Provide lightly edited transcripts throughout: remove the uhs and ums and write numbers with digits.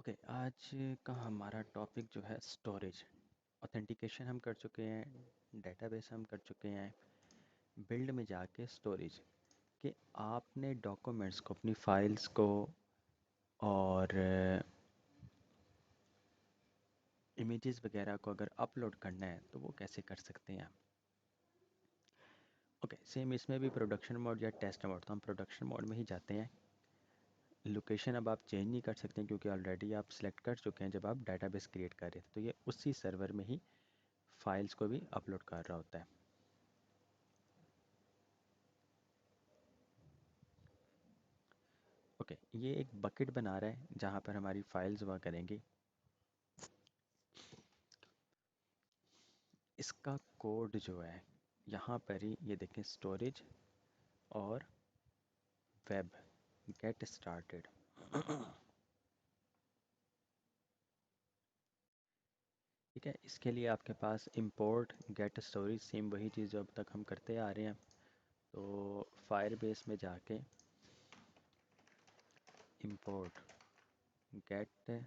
Okay, आज का हमारा टॉपिक जो है स्टोरेज। ऑथेंटिकेशन हम कर चुके हैं, डेटाबेस हम कर चुके हैं, बिल्ड में जाके स्टोरेज कि आपने डॉक्यूमेंट्स को, अपनी फाइल्स को और इमेजेस वगैरह को अगर अपलोड करना है तो वो कैसे कर सकते हैं। ओके, सेम इसमें भी प्रोडक्शन मोड या टेस्ट मोड, तो हम प्रोडक्शन मोड में ही जाते हैं। लोकेशन अब आप चेंज नहीं कर सकते क्योंकि ऑलरेडी आप सिलेक्ट कर चुके हैं जब आप डेटाबेस क्रिएट कर रहे थे, तो ये उसी सर्वर में ही फाइल्स को भी अपलोड कर रहा होता है। ओके, ये एक बकेट बना रहा है जहाँ पर हमारी फाइल्स हुआ करेंगी। इसका कोड जो है यहाँ पर ही ये देखें, स्टोरेज और वेब गेट स्टार्टेड। ठीक है, इसके लिए आपके पास इंपोर्ट गेट स्टोरेज, सेम वही चीज़ जो अब तक हम करते आ रहे हैं। तो फायरबेस में जाके import get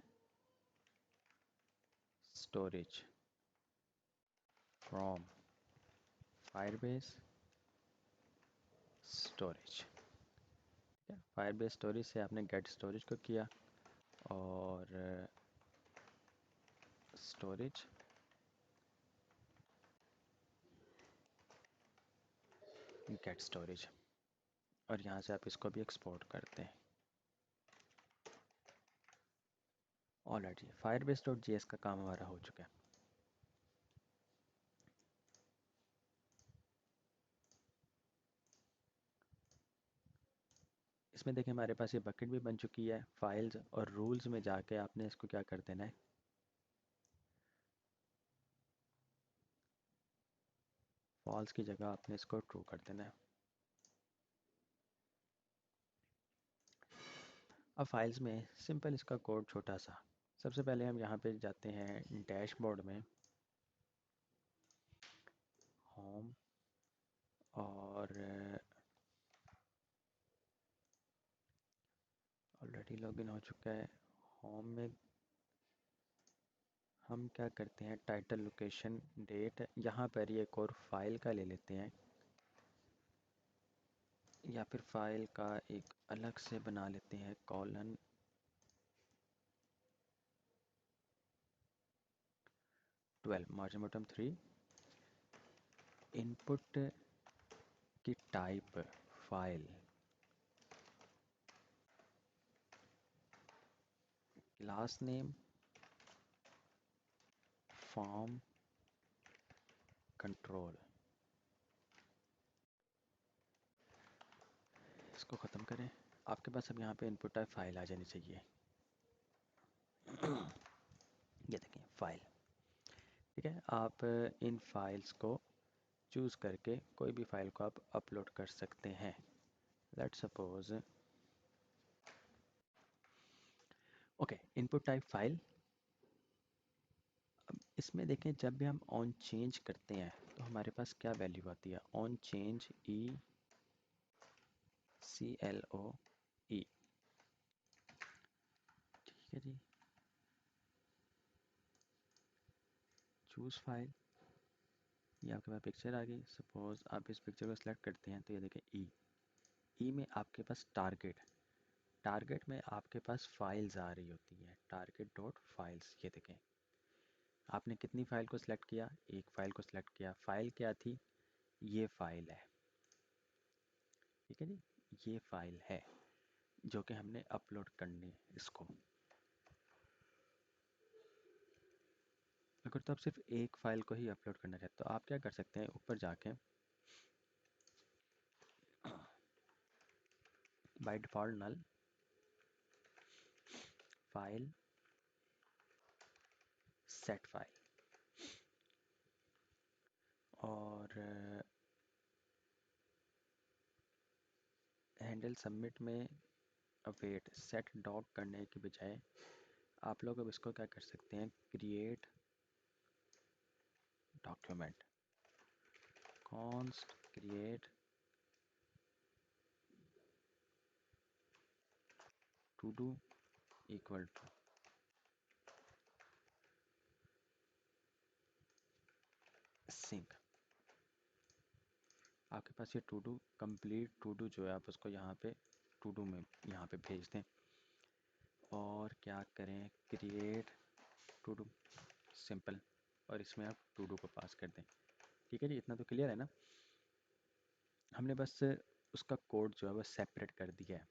storage from Firebase storage. ठीक है, फायरबेस स्टोरेज से आपने गेट स्टोरेज को किया और स्टोरेज गेट स्टोरेज, और यहाँ से आप इसको भी एक्सपोर्ट करते हैं। Already Firebase dot G S का काम हमारा हो चुका है। इसमें देखें हमारे पास ये बकेट भी बन चुकी है। फाइल्स और रूल्स में जाके आपने इसको क्या कर देना है, फॉल्स की जगह आपने इसको ट्रू कर देना है। अब फाइल्स में सिंपल इसका कोड छोटा सा। सबसे पहले हम यहाँ पे जाते हैं डैशबोर्ड में, होम, और ऑलरेडी लॉगिन हो चुका है। होम में हम क्या करते हैं, टाइटल, लोकेशन, डेट, यहाँ पर ही एक और फाइल का ले लेते हैं, या फिर फाइल का एक अलग से बना लेते हैं कॉलन 12, मार्जिन बॉटम 3, इनपुट की type file, class name form control. इसको ख़त्म करें। आपके पास अब यहाँ पे इनपुट टाइप फाइल आ जानी चाहिए। ये देखें फाइल। ठीक है, आप इन फाइल्स को चूज़ करके कोई भी फाइल को आप अपलोड कर सकते हैं। Let's suppose, okay, input type file. अब इसमें देखें जब भी हम ऑन चेंज करते हैं तो हमारे पास क्या वैल्यू आती है, ऑन चेंज ECLOE। ठीक है जी, चूज़ फाइल, ये आपके पास पिक्चर आ गई। सपोज आप इस पिक्चर को सिलेक्ट करते हैं तो ये देखें ई में आपके पास टारगेट, टारगेट में आपके पास फाइल्स आ रही होती हैं, टारगेट डॉट फाइल्स। ये देखें आपने कितनी फ़ाइल को सिलेक्ट किया, एक फ़ाइल को सिलेक्ट किया। फ़ाइल क्या थी, ये फ़ाइल है। ठीक है जी, ये फ़ाइल है जो कि हमने अपलोड करनी है इसको। अगर तो आप सिर्फ एक फ़ाइल को ही अपलोड करना चाहते तो आप क्या कर सकते हैं, ऊपर जाके by default null file set file, और हैंडल सबमिट में अवेट सेट डॉक करने के बजाय आप लोग अब इसको क्या कर सकते हैं, create document, const create to do equal to sync. आपके पास ये to do complete to do जो है आप उसको यहाँ पे टू डू में यहाँ पे भेज दें। और क्या करें, क्रिएट टू डू सिंपल, और इसमें आप टू डू को पास कर दें। ठीक है जी, इतना तो क्लियर है ना। हमने बस उसका कोड जो है वो सेपरेट कर दिया है।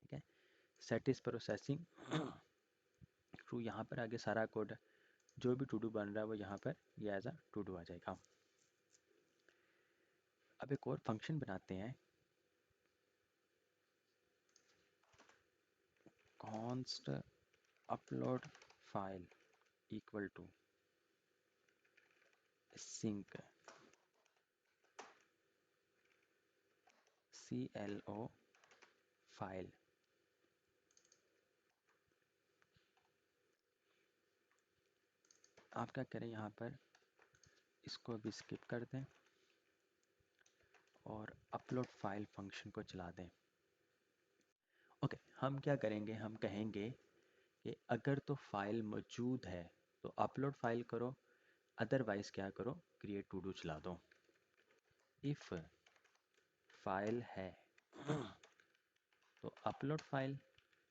ठीक है, सेट इज प्रोसेसिंग टू, यहाँ पर आगे सारा कोड जो भी टू डू बन रहा है वो यहाँ पर ये एज अ टू डू आ जाएगा। अब एक और फंक्शन बनाते हैं, const upload file equal to sync CLO file. आप क्या करें, यहाँ पर इसको भी स्किप कर दें और अपलोड फाइल फंक्शन को चला दें। ओके, हम क्या करेंगे, हम कहेंगे कि अगर तो फाइल मौजूद है तो अपलोड फाइल करो, अदरवाइज क्या करो, क्रिएट टू डू चला दो। इफ़ फाइल है तो अपलोड फाइल,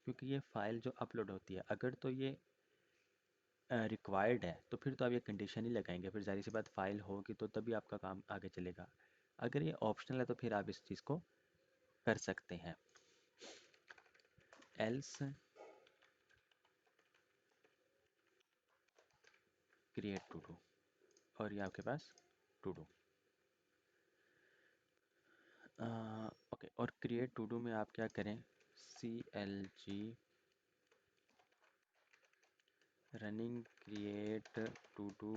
क्योंकि ये फाइल जो अपलोड होती है अगर तो ये रिक्वायर्ड है तो फिर तो आप ये कंडीशन ही लगाएंगे, फिर जाहिर सी बात फाइल होगी तो तभी आपका काम आगे चलेगा। अगर ये ऑप्शनल है तो फिर आप इस चीज़ को कर सकते हैं। एल्स क्रिएट टू डू, और ये आपके पास टू डू। ओके, और क्रिएट टू डू में आप क्या करें, CLG running create to do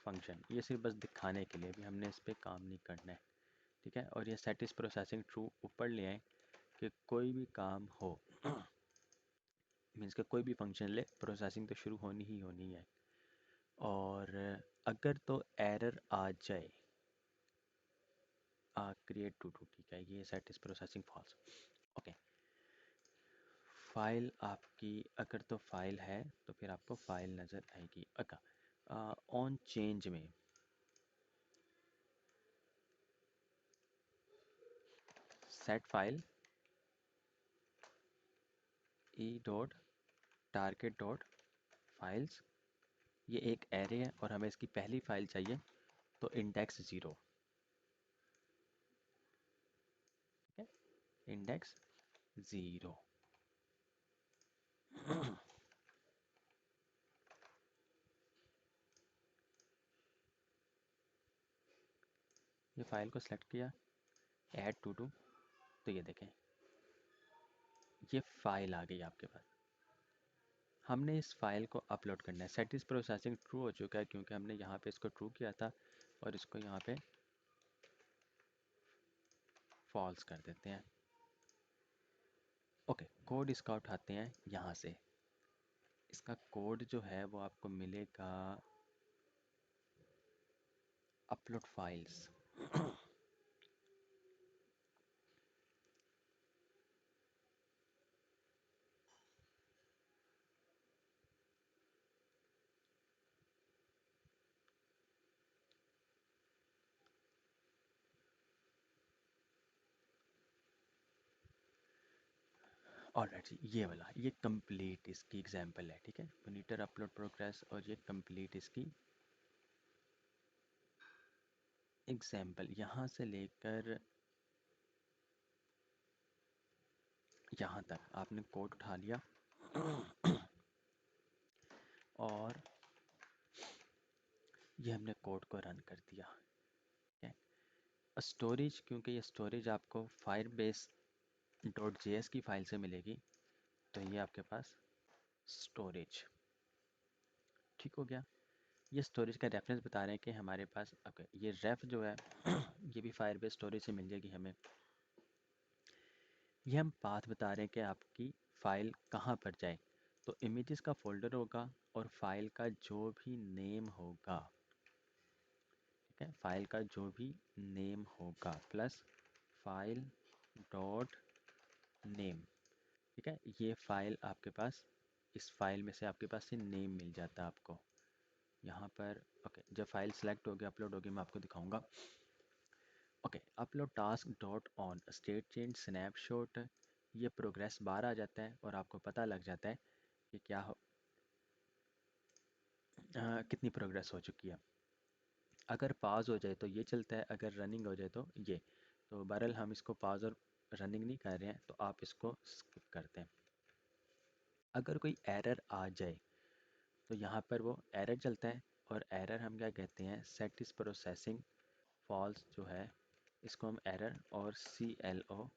function, ये सिर्फ बस दिखाने के लिए, भी हमने इस पर काम नहीं करना है। ठीक है, और ये सेट इज प्रोसेसिंग ट्रू ऊपर ले आए कि कोई भी काम हो मीन्स के कोई भी फंक्शन ले, प्रोसेसिंग तो शुरू होनी ही होनी है। और अगर तो एरर आ जाए क्रिएट टू डू, ठीक है, ये set is processing false. Okay, file आपकी अगर तो फाइल है तो फिर आपको फाइल नज़र आएगी। ओके, ऑन चेंज में set file E dot target dot files, ये एक एरे है और हमें इसकी पहली फाइल चाहिए तो इंडेक्स 0। ठीक है, इंडेक्स 0। ये फाइल को सिलेक्ट किया, ऐड टू डू, तो ये देखें ये फाइल आ गई आपके पास। हमने इस फाइल को अपलोड करना है। सेट इज प्रोसेसिंग ट्रू हो चुका है क्योंकि हमने यहाँ पे इसको ट्रू किया था, और इसको यहाँ पे फॉल्स कर देते हैं। ओके, कोड इसका उठाते हैं यहाँ से। इसका कोड जो है वो आपको मिलेगा अपलोड फाइल्स। ऑलराइट जी, ये वाला ये कंप्लीट इसकी एग्जांपल है। ठीक है, मॉनिटर अपलोड प्रोग्रेस, और ये कंप्लीट इसकी एग्जांपल, यहाँ से लेकर यहाँ तक आपने कोड उठा लिया और ये हमने कोड को रन कर दिया। ठीक है, स्टोरेज, क्योंकि ये स्टोरेज आपको फायरबेस डॉट जेएस की फाइल से मिलेगी, तो ये आपके पास स्टोरेज ठीक हो गया। ये स्टोरेज का रेफरेंस बता रहे हैं कि हमारे पास ओके, ये रेफ जो है ये भी फायरबेस स्टोरेज से मिल जाएगी हमें। ये हम पाथ बता रहे हैं कि आपकी फ़ाइल कहाँ पर जाए, तो इमेजेस का फोल्डर होगा और फाइल का जो भी नेम होगा, ठीक है, फाइल का जो भी नेम होगा प्लस फाइल डॉट नेम। ठीक है, ये फाइल आपके पास, इस फाइल में से आपके पास ये नेम मिल जाता है आपको। यहाँ पर ओके, जब फाइल सेलेक्ट होगी अपलोड होगी मैं आपको दिखाऊंगा। Okay, upload task dot on state change snapshot, ये प्रोग्रेस बार आ जाता है और आपको पता लग जाता है कि क्या हो कितनी प्रोग्रेस हो चुकी है। अगर पाज हो जाए तो ये चलता है, अगर रनिंग हो जाए तो ये। तो बहरहाल हम इसको पाज और रनिंग नहीं कर रहे हैं, तो आप इसको स्किप करते हैं। अगर कोई एरर आ जाए तो यहाँ पर वो एरर चलता है, और एरर हम क्या कहते हैं, सेट इज़ प्रोसेसिंग फॉल्स जो है इसको हम एरर, और CLO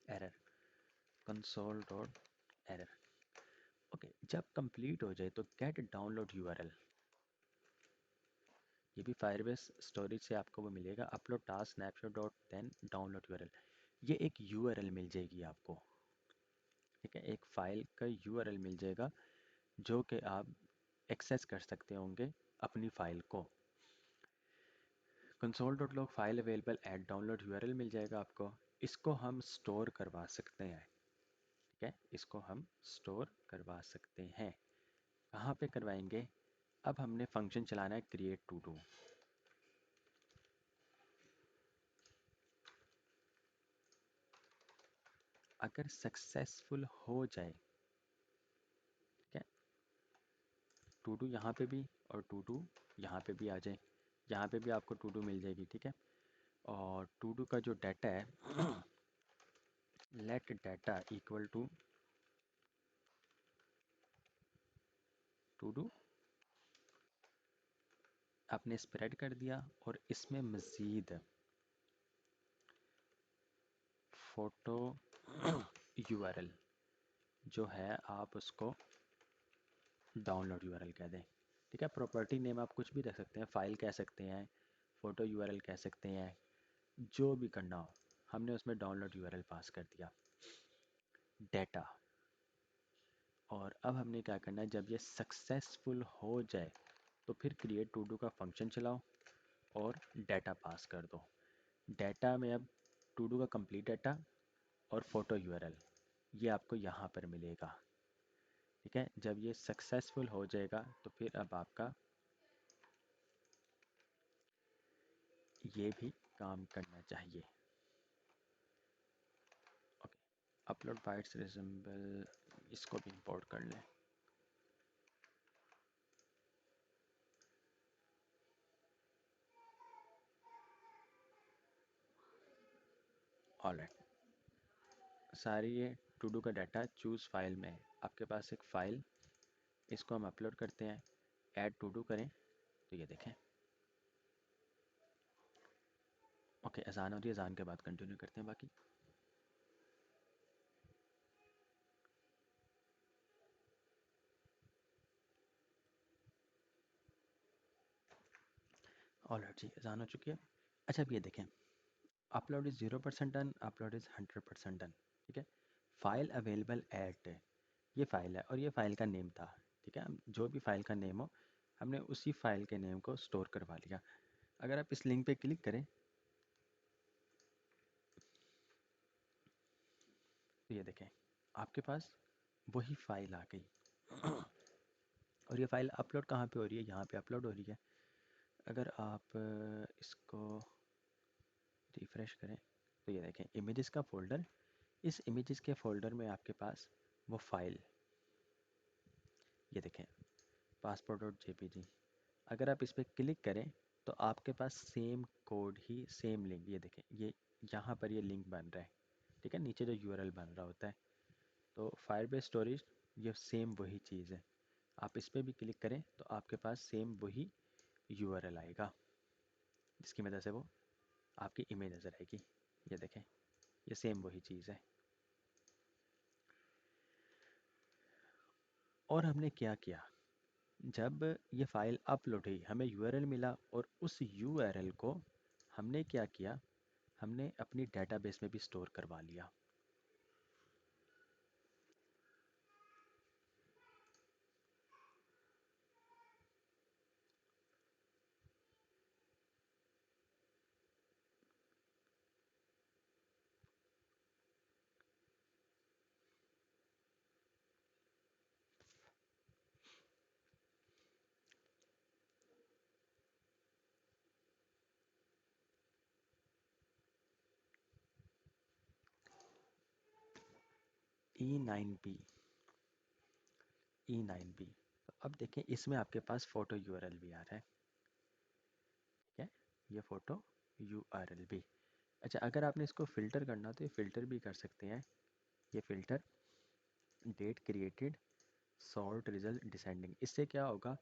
error, console dot error. Okay, जब कंप्लीट हो जाए तो गेट डाउनलोड URL, ये भी फायरबेस स्टोरेज से आपको वो मिलेगा। Upload task snapshot dot then download URL, ये एक URL मिल जाएगी आपको, ठीक है, एक फ़ाइल का URL मिल जाएगा जो कि आप एक्सेस कर सकते होंगे अपनी फ़ाइल को। Console dot log file available at download URL मिल जाएगा आपको। इसको हम स्टोर करवा सकते हैं, ठीक है, इसको हम स्टोर करवा सकते हैं। कहाँ पे करवाएंगे? अब हमने फंक्शन चलाना है क्रिएट टू डू। अगर सक्सेसफुल हो जाए, ठीक है, टू डू यहाँ पे भी और टू डू यहाँ पे भी आ जाए, यहाँ पे भी आपको टू डू मिल जाएगी, ठीक है। और टू डू का जो डाटा है let data equal to to do, आपने स्प्रेड कर दिया, और इसमें मज़ीद फ़ोटो URL जो है आप उसको डाउनलोड URL कह दें, ठीक है। प्रॉपर्टी नेम आप कुछ भी रख सकते हैं, फाइल कह सकते हैं, फ़ोटो URL कह सकते हैं, जो भी करना हो। हमने उसमें डाउनलोड URL पास कर दिया, डेटा। और अब हमने क्या करना है, जब ये सक्सेसफुल हो जाए तो फिर क्रिएट टू डू का फंक्शन चलाओ और डाटा पास कर दो। डाटा में अब टू डू का कंप्लीट डाटा और फ़ोटो URL ये आपको यहाँ पर मिलेगा, ठीक है। जब ये सक्सेसफुल हो जाएगा तो फिर अब आपका ये भी काम करना चाहिए। ओके, अपलोड बाइट्स रिजेंबल, इसको भी इंपोर्ट कर लें। ऑलराइट, सारी ये टू डू का डाटा चूज़ फाइल में है। आपके पास एक फ़ाइल, इसको हम अपलोड करते हैं, ऐड टू डू करें तो ये देखें। ओके, अजान हो रही है, अजान के बाद कंटिन्यू करते हैं बाकी। ऑलराइट जी, अजान हो चुकी है। अच्छा, अब ये देखें, upload is 0% done, upload is 100% done, ठीक है। फाइल अवेलेबल एट, ये फ़ाइल है और ये फ़ाइल का नेम था, ठीक है। हम जो भी फ़ाइल का नेम हो, हमने उसी फ़ाइल के नेम को स्टोर करवा लिया। अगर आप इस लिंक पे क्लिक करें तो ये देखें आपके पास वही फ़ाइल आ गई। और ये फ़ाइल अपलोड कहाँ पे हो रही है? यहाँ पे अपलोड हो रही है। अगर आप इसको रिफ़्रेश करें तो ये देखें इमेजेस का फ़ोल्डर, इस इमेजेस के फ़ोल्डर में आपके पास वो फ़ाइल, ये देखें पासपोर्ट डॉट JPG। अगर आप इस पर क्लिक करें तो आपके पास सेम कोड ही, सेम लिंक, ये देखें, ये यहाँ पर ये लिंक बन रहा है, ठीक है, नीचे जो URL बन रहा होता है। तो फायरबेस स्टोरेज ये सेम वही चीज़ है। आप इस पर भी क्लिक करें तो आपके पास सेम वही URL आएगा, जिसकी वजह से वो आपकी इमेज नज़र आएगी। ये देखें, ये सेम वही चीज़ है। और हमने क्या किया, जब ये फ़ाइल अपलोड हुई हमें URL मिला, और उस URL को हमने क्या किया, हमने अपनी डेटाबेस में भी स्टोर करवा लिया। E9B, E9B। तो अब देखें इसमें आपके पास फोटो यूआरएल भी आ रहा है, ठीक है, ये फोटो यूआरएल भी। अच्छा, अगर आपने इसको फ़िल्टर करना तो ये फ़िल्टर भी कर सकते हैं। ये filter date created sort result descending, इससे क्या होगा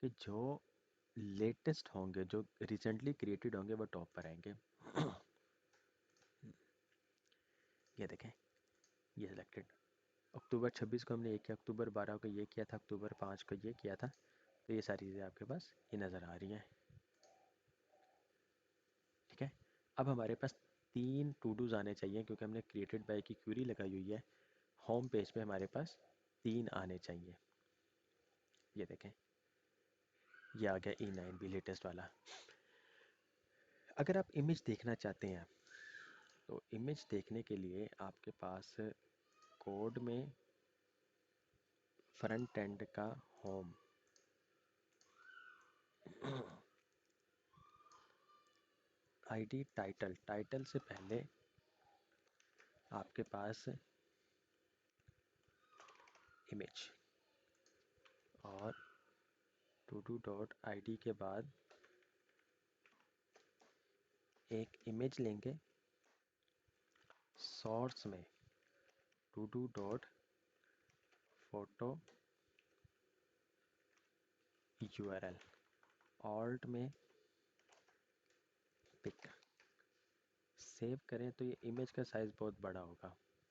कि जो लेटेस्ट होंगे, जो रिसेंटली क्रिएटेड होंगे, वो टॉप पर आएंगे। ये देखें, ये सिलेक्टेड अक्टूबर 26 को हमने ये किया, अक्टूबर 12 को ये किया था, अक्टूबर 5 को ये किया था। तो ये सारी चीज़ें आपके पास ये नज़र आ रही हैं, ठीक है। अब हमारे पास 3 टू डूज़ आने चाहिए, क्योंकि हमने क्रिएटेड बाय की क्यूरी लगाई हुई है। होम पेज पे हमारे पास 3 आने चाहिए। ये देखें, ये आ गया E9B लेटेस्ट वाला। अगर आप इमेज देखना चाहते हैं तो इमेज देखने के लिए आपके पास कोड में फ्रंट एंड का होम, आईडी टाइटल, टाइटल से पहले आपके पास इमेज, और to do dot I D के बाद एक इमेज लेंगे। सोर्स में to do dot photo URL, alt में पिक। सेव करें तो ये इमेज का साइज़ बहुत बड़ा होगा,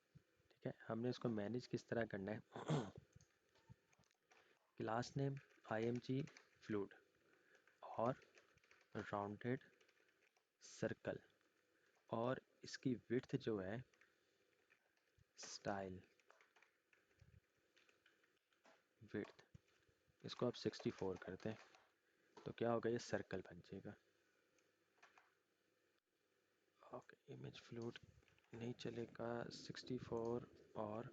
ठीक है। हमने इसको मैनेज किस तरह करना है? क्लास नेम img फ्लूट और राउंडेड सर्कल, और इसकी विड्थ जो है स्टाइल विड्थ, इसको आप 64 करते हैं तो क्या होगा, ये सर्कल बन जाएगा। ओके, इमेज फ्लूट नहीं चलेगा, 64 और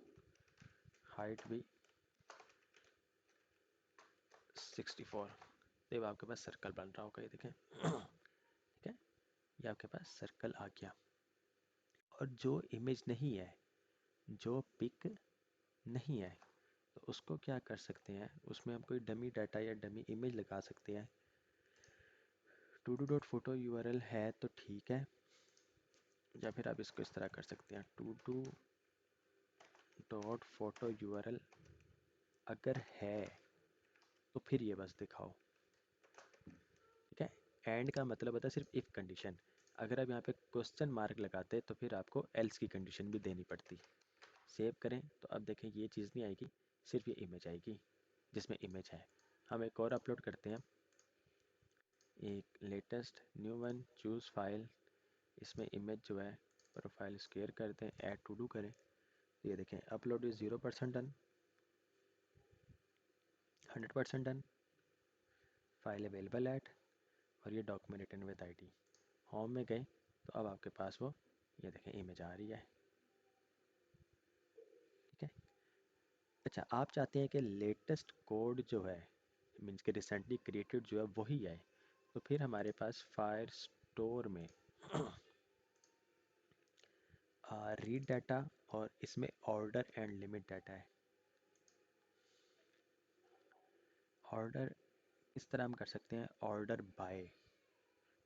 हाइट भी 64। तो अब आपके पास सर्कल बन रहा होगा, ये देखें, ठीक है, ये आपके पास सर्कल आ गया। और जो इमेज नहीं है, जो पिक नहीं है, तो उसको क्या कर सकते हैं, उसमें हम कोई डमी डाटा या डमी इमेज लगा सकते हैं। To do dot photo URL है तो ठीक है, या फिर आप इसको इस तरह कर सकते हैं, to do dot photo URL अगर है तो फिर ये बस दिखाओ, ठीक है। एंड का मतलब होता है सिर्फ इफ़ कंडीशन। अगर आप यहाँ पे क्वेश्चन मार्क लगाते तो फिर आपको एल्स की कंडीशन भी देनी पड़ती। सेव करें तो अब देखें ये चीज़ नहीं आएगी, सिर्फ ये इमेज आएगी जिसमें इमेज है। हम एक और अपलोड करते हैं, एक latest new one, choose file, इसमें इमेज जो है प्रोफाइल स्क्वेयर करते हैं, ऐड टू डू करें। तो ये देखें, upload is 0% done, 100% done, file available at, और ये document return with ID. Home में गए तो अब आपके पास वो ये देखें इमेज आ रही है, ठीक है। अच्छा, आप चाहते हैं कि लेटेस्ट कोड जो है, मीन्स के रिसेंटली क्रिएटेड जो है वही आए, तो फिर हमारे पास फायर स्टोर में रीड डाटा, और इसमें ऑर्डर एंड लिमिट डाटा है। ऑर्डर इस तरह हम कर सकते हैं, ऑर्डर बाय,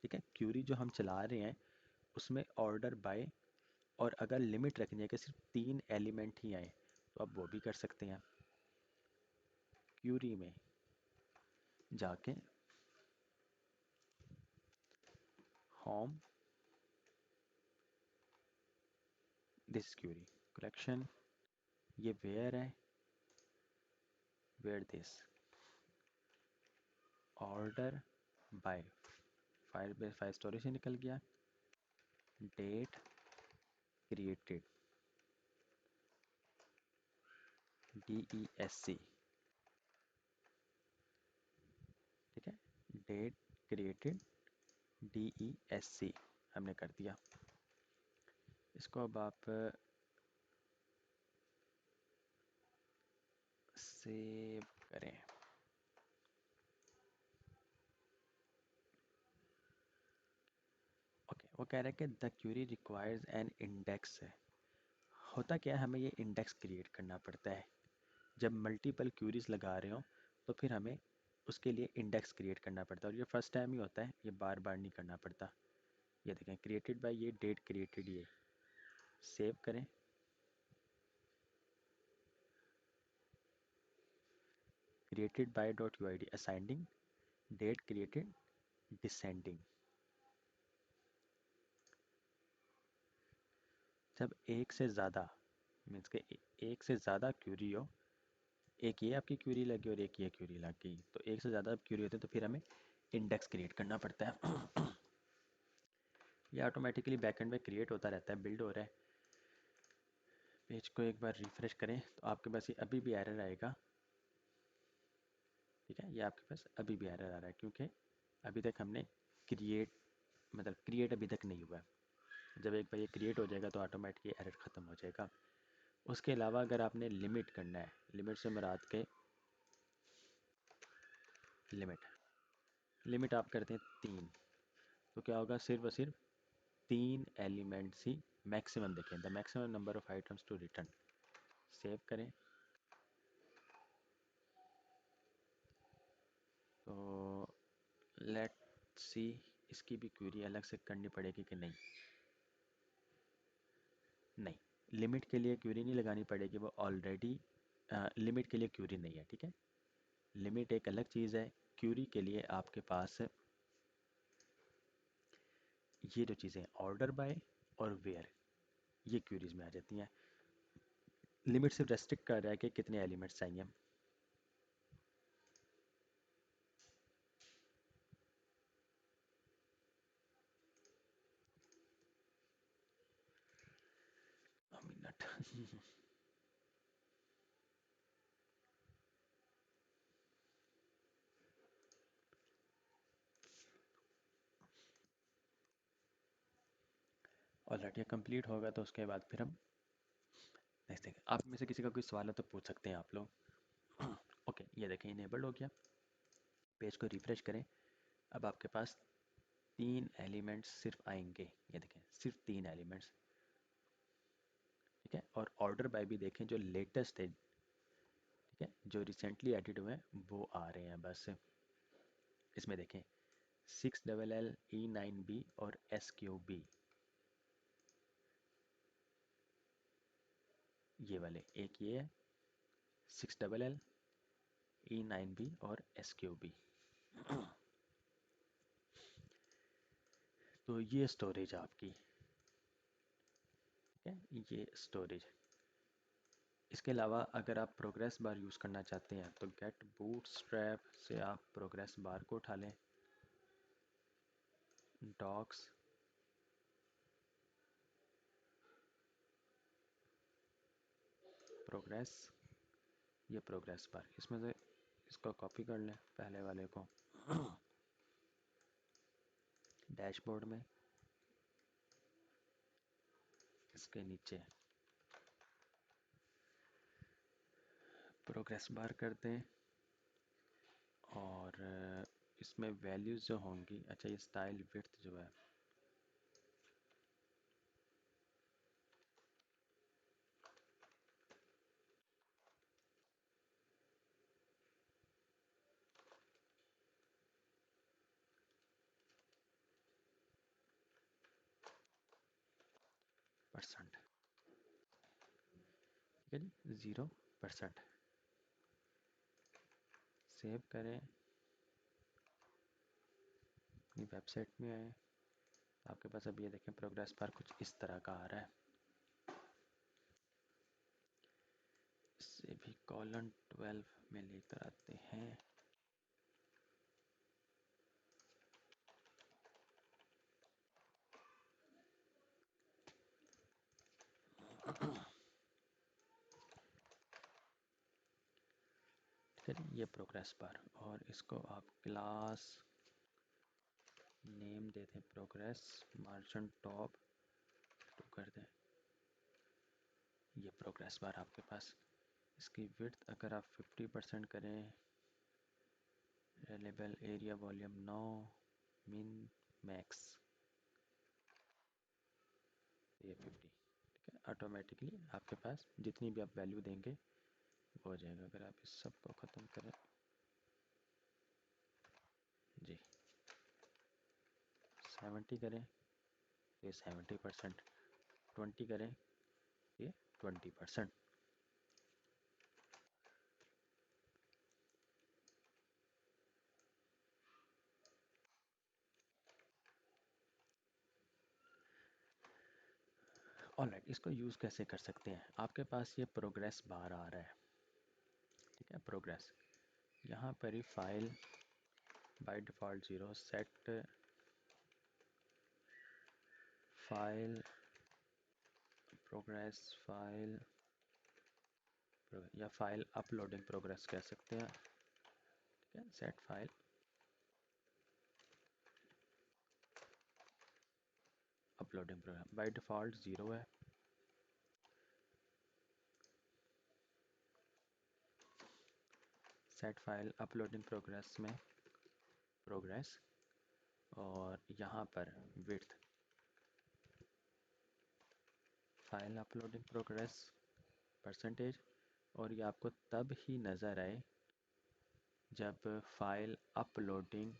ठीक है। क्यूरी जो हम चला रहे हैं उसमें ऑर्डर बाय, और अगर लिमिट रखनी है कि सिर्फ 3 एलिमेंट ही आए तो आप वो भी कर सकते हैं। क्यूरी में जाके होम, दिस क्यूरी कलेक्शन, ये वेयर है, where this order by, file storage से निकल गया, डेट क्रिएटेड DESC, ठीक है, डेट क्रिएटेड DESC हमने कर दिया। इसको अब आप सेव करें। ओके, वो कह रहा है कि the query requires an index होता क्या है, हमें ये इंडेक्स क्रिएट करना पड़ता है। जब मल्टीपल क्यूरीज लगा रहे हो तो फिर हमें उसके लिए इंडेक्स क्रिएट करना पड़ता है, और ये फर्स्ट टाइम ही होता है, ये बार बार नहीं करना पड़ता। ये देखें, क्रिएटेड बाय, ये डेट क्रिएटेड, ये सेव करें। Created by dot U I D ascending, date created descending. जब एक से ज़्यादा मीन्स के एक से ज़्यादा क्यूरी हो, एक ये आपकी क्यूरी लगी और एक ये क्यूरी लग गई, तो एक से ज़्यादा क्यूरी होते हैं तो फिर हमें इंडेक्स क्रिएट करना पड़ता है। ये ऑटोमेटिकली बैकएंड में क्रिएट होता रहता है, बिल्ड हो रहा है। पेज को एक बार रिफ्रेश करें तो आपके पास ये अभी भी एरर आएगा। ठीक है, ये आपके पास अभी भी एरर आ रहा है क्योंकि अभी तक हमने क्रिएट क्रिएट अभी तक नहीं हुआ है। जब एक बार ये क्रिएट हो जाएगा तो ऑटोमेटिकली एरर ख़त्म हो जाएगा। उसके अलावा अगर आपने लिमिट करना है, लिमिट से मुराद के लिमिट आप करते हैं 3, तो क्या होगा, सिर्फ और सिर्फ 3 एलिमेंट्स ही मैक्सिमम देखें, the maximum number of items to return. Save करें तो लेट सी, इसकी भी क्वेरी अलग से करनी पड़ेगी कि नहीं। नहीं, लिमिट के लिए क्वेरी नहीं लगानी पड़ेगी, वो ऑलरेडी लिमिट के लिए क्वेरी नहीं है। ठीक है, लिमिट एक अलग चीज़ है, क्वेरी के लिए आपके पास ये जो चीज़ें ऑर्डर बाय और वेयर, ये क्वेरीज में आ जाती हैं। लिमिट सिर्फ रेस्ट्रिक्ट कर रहा है कि कितने एलिमेंट्स चाहिए। मिनट। ऑलरेडी कंप्लीट होगा तो उसके बाद फिर हम नेक्स्ट देखें। आप में से किसी का कोई सवाल है तो पूछ सकते हैं आप लोग। ओके, ये देखें, इनेबल्ड हो गया। पेज को रिफ्रेश करें, अब आपके पास 3 एलिमेंट्स सिर्फ आएंगे। ये देखें, सिर्फ 3 एलिमेंट्स। ठीक है, और ऑर्डर बाय भी देखें, जो लेटेस्ट है, ठीक है, जो रिसेंटली एडिट हुए हैं वो आ रहे हैं बस। इसमें देखें 6LL E9B और SQB, ये वाले, एक ये है 6LL E9B और SQB। तो ये स्टोरेज आपकी, ठीक है, ये स्टोरेज। इसके अलावा अगर आप प्रोग्रेस बार यूज़ करना चाहते हैं तो गेट बूटस्ट्रैप से आप प्रोग्रेस बार को उठा लें। डॉक्स, प्रोग्रेस, ये प्रोग्रेस बार, इसमें से इसको कॉपी कर लें पहले वाले को। डैशबोर्ड में इसके नीचे प्रोग्रेस बार कर दें, और इसमें वैल्यूज़ जो होंगी, अच्छा ये स्टाइल विड्थ जो है, परसेंट, ठीक है जी, 0%। सेव करें, अपनी वेबसाइट में आए, आपके पास अब ये देखें प्रोग्रेस बार कुछ इस तरह का आ रहा है। इससे भी कॉलन 12 में लेकर आते हैं। ठीक है जी, ये प्रोग्रेस बार, और इसको आप क्लास नेम दे दें प्रोग्रेस मार्जिन टॉप तो कर दें। ये प्रोग्रेस बार आपके पास। इसकी विड्थ अगर आप 50% करें, available area volume 9, min max, ये 50। ठीक है, ऑटोमेटिकली आपके पास जितनी भी आप वैल्यू देंगे वो हो जाएगा। अगर आप इस सब को ख़त्म करें जी, 70 करें ये 70%, 20 करें ये 20%। ऑलराइट, इसको यूज़ कैसे कर सकते हैं? आपके पास ये प्रोग्रेस बार आ रहा है, ठीक है, प्रोग्रेस। यहाँ पर ही file by default 0 set file progress file या फाइल अपलोडिंग प्रोग्रेस कह सकते हैं, ठीक है। Set file uploading program by default 0 है। सेट फाइल अपलोडिंग प्रोग्रेस में प्रोग्रेस, और यहाँ पर width file uploading progress percentage, और ये आपको तब ही नज़र आए जब फाइल अपलोडिंग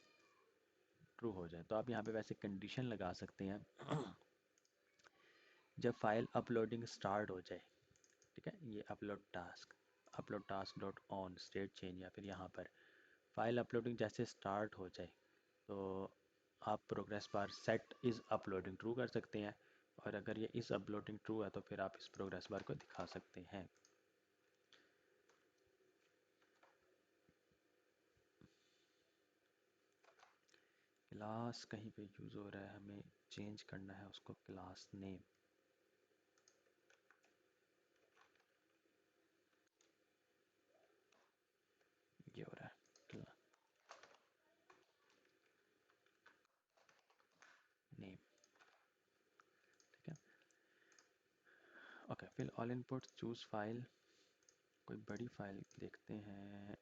ट्रू हो जाए। तो आप यहाँ पे वैसे कंडीशन लगा सकते हैं जब फाइल अपलोडिंग स्टार्ट हो जाए, ठीक है। ये upload task dot on state change, या फिर यहाँ पर फाइल अपलोडिंग जैसे स्टार्ट हो जाए तो आप progress bar set is uploading true कर सकते हैं, और अगर ये इस अपलोडिंग ट्रू है तो फिर आप इस प्रोग्रेस बार को दिखा सकते हैं। क्लास कहीं पे यूज़ हो रहा है, हमें चेंज करना है उसको, क्लास नेम। ये हो रहा है नेम, ठीक है। ओके, फिर ऑल इनपुट चूज फाइल, कोई बड़ी फाइल देखते हैं।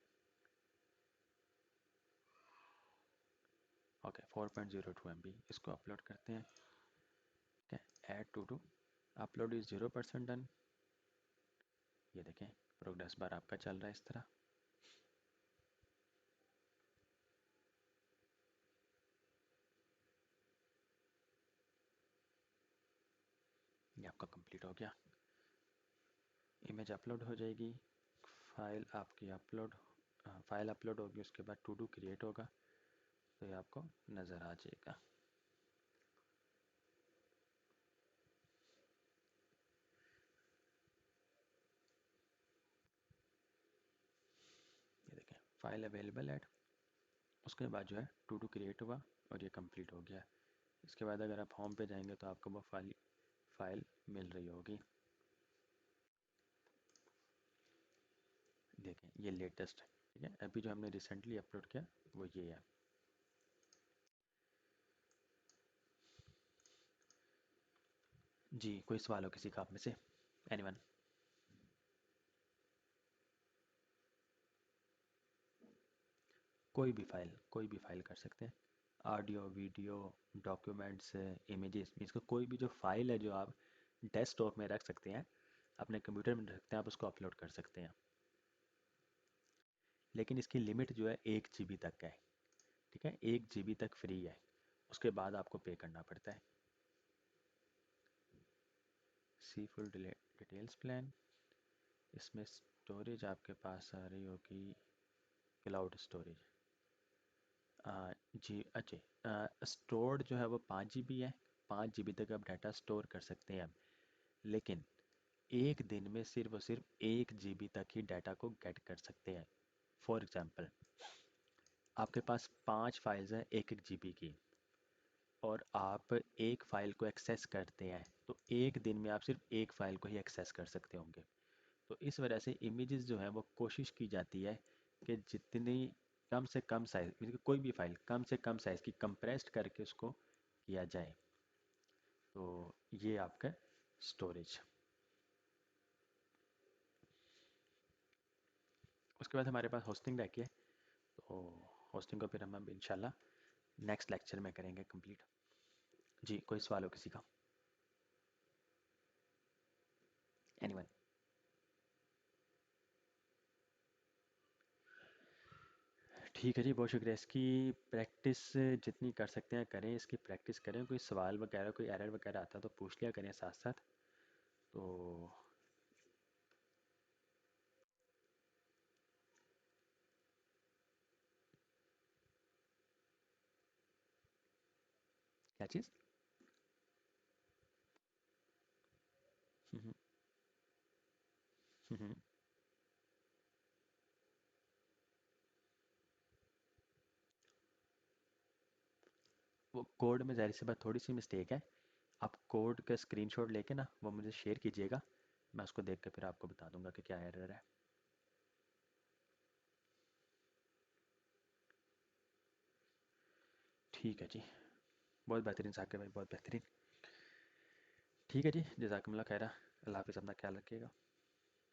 ओके, 4.02 MB, इसको अपलोड करते हैं, ठीक है। Add to upload is 0% done. ये देखें प्रोग्रेस बार आपका चल रहा है इस तरह। ये आपका कंप्लीट हो गया, इमेज अपलोड हो जाएगी, फाइल आपकी फाइल अपलोड होगी, उसके बाद टू डू क्रिएट होगा, तो ये आपको नज़र आ जाएगा। ये देखें फाइल अवेलेबल एट, उसके बाद जो है टू डू क्रिएट हुआ और ये कंप्लीट हो गया। इसके बाद अगर आप होम पे जाएंगे तो आपको वो फाइल मिल रही होगी। देखें ये लेटेस्ट है, ठीक है। अभी जो हमने रिसेंटली अपलोड किया वो ये है। जी, कोई सवाल हो किसी का आप में से? एनीवन? कोई भी फाइल कर सकते हैं, ऑडियो, वीडियो, डॉक्यूमेंट्स, इमेजेस, इसका कोई भी जो फाइल है जो आप डेस्कटॉप में रख सकते हैं, अपने कंप्यूटर में रख सकते हैं, आप उसको अपलोड कर सकते हैं। लेकिन इसकी लिमिट जो है 1 GB तक है, ठीक है। 1 GB तक फ्री है, उसके बाद आपको पे करना पड़ता है। सी फुल डिटेल्स प्लान, इसमें स्टोरेज आपके पास आ रही होगी क्लाउड स्टोरेज। जी अच्छा, स्टोर जो है वो 5 GB है, 5 GB तक आप डाटा स्टोर कर सकते हैं। लेकिन एक दिन में सिर्फ और सिर्फ 1 GB तक ही डाटा को गेट कर सकते हैं। फॉर एग्ज़ाम्पल, आपके पास 5 फाइल्स हैं 1 1 GB की, और आप एक फ़ाइल को एक्सेस करते हैं तो एक दिन में आप सिर्फ एक फ़ाइल को ही एक्सेस कर सकते होंगे। तो इस वजह से इमेजेस जो है वो कोशिश की जाती है कि जितनी कम से कम साइज़, मतलब कोई भी फाइल कम से कम साइज़ की कंप्रेस्ड करके उसको किया जाए। तो ये आपका स्टोरेज। उसके बाद हमारे पास होस्टिंग रह है, तो होस्टिंग को फिर हम इंशाल्लाह नेक्स्ट लेक्चर में करेंगे कंप्लीट। जी, कोई सवाल हो किसी का? एनीवन? ठीक है जी, बहुत शुक्रिया। इसकी प्रैक्टिस जितनी कर सकते हैं करें, इसकी प्रैक्टिस करें। कोई सवाल वगैरह कोई एरर वगैरह आता तो पूछ लिया करें साथ साथ। तो क्या चीज़? हम्म, हम्म, वो कोड में ज़ाहिर सी बात थोड़ी सी मिस्टेक है। आप कोड का स्क्रीनशॉट लेके ना वो मुझे शेयर कीजिएगा, मैं उसको देख के फिर आपको बता दूंगा कि क्या एरर है। ठीक है जी, बहुत बेहतरीन साकिब भाई, बहुत बेहतरीन। ठीक है जी, जज़ाकमुल्लाह खैरा। अल्लाह हाफ़िज़, अपना ख्याल रखिएगा।